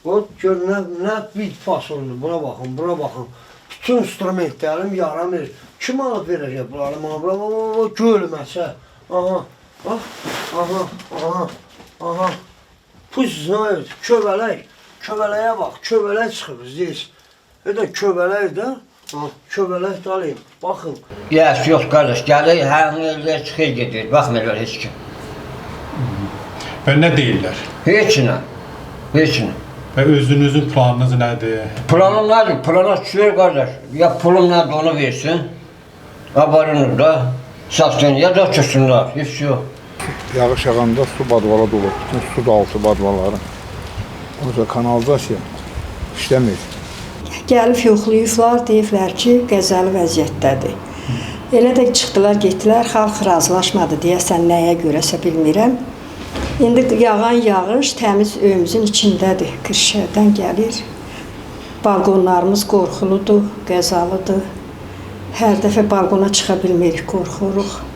O gör nə bit fasoldur. Buna baxın, buna baxın. Bütün instrumentlərim yaramır. Kim alıb verəcək bunları? Bura gölməsə. Aha, bax, aha, aha, aha. Puz, köbələk. Köbələyə bax, köbələk çıxıb zdесь. Köbələk də, köbələk də alayım. Baxın. Yox qardaş, gəlir, həmin ellər çıxır gedir. Baxmırlar heç kim. Və nə deyirlər? Heç nə. Heç nə. Və özünüzün planınız nədir? Planım nədir? Plana düşür qardaş. Ya pulum nədir onu versin. Abarınır da. Satsın ya da köçsünlər. Heç yox. Yağış yağanda su badvala dolur. Bütün su altı badvaları. Orada kanalizasiya işləmir. Gəlib yoxlayıblar, deyiblər ki, qəzəli vəziyyətdədir. Elə də çıxdılar, getdilər, xalq razılaşmadı deyəsən nəyə görəsə bilmirəm. İndi yağan yağış təmiz öyümüzün içindədir, Kırşəhərdən gəlir. Balqonlarımız qorxuludur, qəzalıdır. Hər dəfə balqona çıxa bilmirik, qorxuruq.